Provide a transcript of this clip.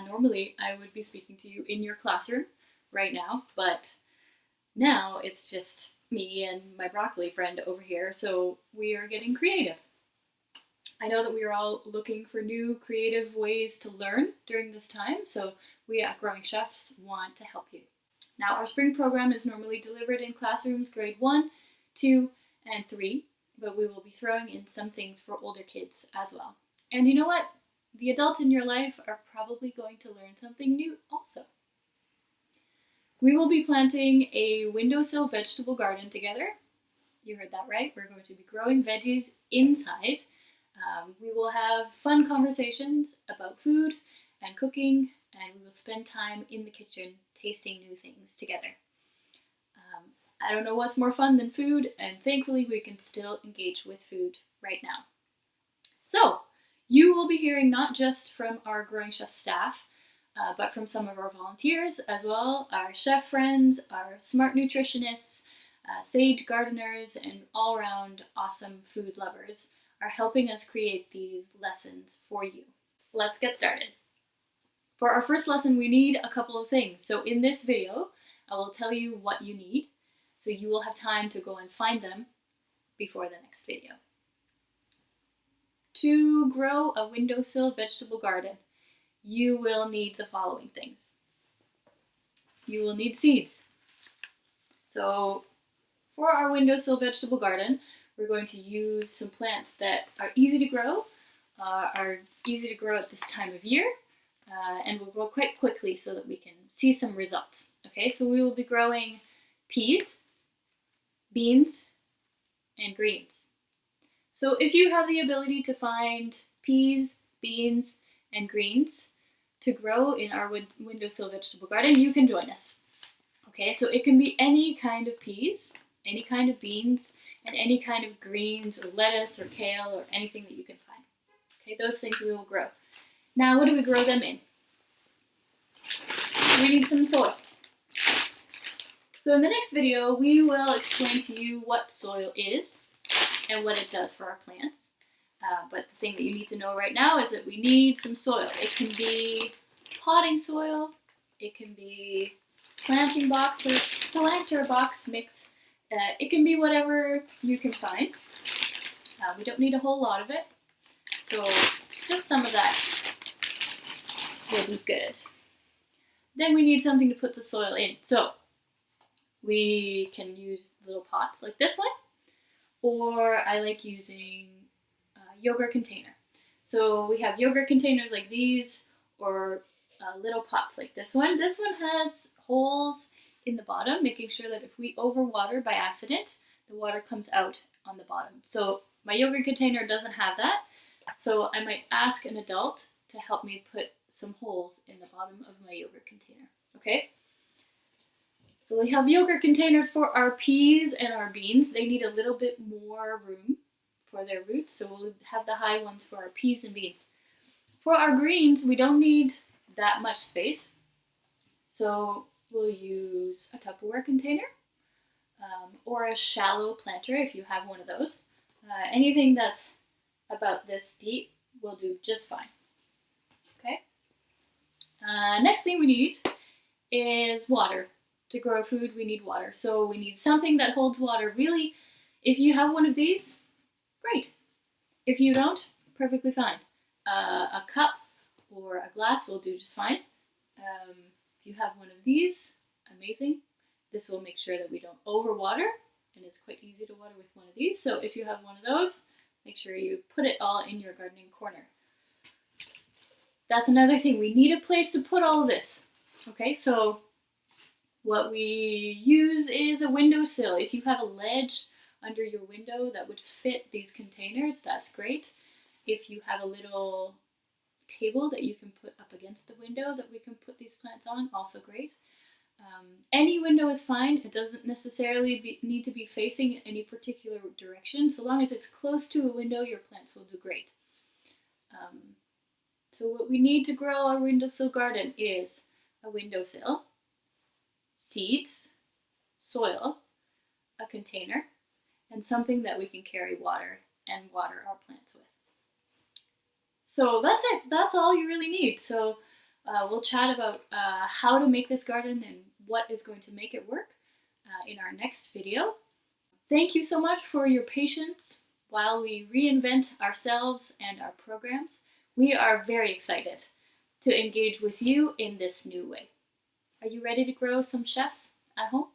Normally, I would be speaking to you in your classroom right now, but now it's just me and my broccoli friend over here, so we are getting creative. I know that we are all looking for new creative ways to learn during this time, so we at Growing Chefs want to help you. Now, our spring program is normally delivered in classrooms grade 1, 2, and 3, but we will be throwing in some things for older kids as well. And you know what? The adults in your life are probably going to learn something new also. We will be planting a windowsill vegetable garden together. You heard that right. We're going to be growing veggies inside. We will have fun conversations about food and cooking, and we will spend time in the kitchen tasting new things together. I don't know what's more fun than food, and thankfully we can still engage with food right now. So, you will be hearing not just from our Growing Chef staff, but from some of our volunteers as well, our chef friends, our smart nutritionists, sage gardeners, and all-around awesome food lovers are helping us create these lessons for you. Let's get started. For our first lesson, we need a couple of things. So in this video, I will tell you what you need, so you will have time to go and find them before the next video. To grow a windowsill vegetable garden, you will need the following things. You will need seeds. So for our windowsill vegetable garden, we're going to use some plants that are easy to grow at this time of year, and will grow quite quickly so that we can see some results. Okay, so we will be growing peas, beans, and greens. So if you have the ability to find peas, beans, and greens to grow in our windowsill vegetable garden, you can join us. Okay, so it can be any kind of peas, any kind of beans, and any kind of greens or lettuce or kale or anything that you can find. Okay, those things we will grow. Now, what do we grow them in? We need some soil. So in the next video, we will explain to you what soil is and what it does for our plants. But the thing that you need to know right now is that we need some soil. It can be potting soil, it can be planter box mix. It can be whatever you can find. We don't need a whole lot of it, so just some of that will be good. Then we need something to put the soil in. So we can use little pots like this one, or I like using a yogurt container. So we have yogurt containers like these, or little pots like this one. This one has holes in the bottom, making sure that if we overwater by accident, the water comes out on the bottom. So my yogurt container doesn't have that, so I might ask an adult to help me put some holes in the bottom of my yogurt container. Okay? So we have yogurt containers for our peas and our beans. They need a little bit more room for their roots, so we'll have the high ones for our peas and beans. For our greens, we don't need that much space, so we'll use a Tupperware container or a shallow planter if you have one of those. Anything that's about this deep will do just fine. Okay. Next thing we need is water. To grow food, we need water. So we need something that holds water. Really, if you have one of these, great. If you don't, perfectly fine. A cup or a glass will do just fine. If you have one of these, amazing. This will make sure that we don't overwater, and it's quite easy to water with one of these. So if you have one of those, make sure you put it all in your gardening corner. That's another thing. We need a place to put all of this. Okay, so what we use is a windowsill. If you have a ledge under your window that would fit these containers, that's great. If you have a little table that you can put up against the window that we can put these plants on, also great. Any window is fine. It doesn't necessarily need to be facing any particular direction. So long as it's close to a window, your plants will do great. So what we need to grow our windowsill garden is a windowsill, seeds, soil, a container, and something that we can carry water and water our plants with. So that's it. That's all you really need. So We'll chat about how to make this garden and what is going to make it work in our next video. Thank you so much for your patience while we reinvent ourselves and our programs. We are very excited to engage with you in this new way. Are you ready to grow some chefs at home?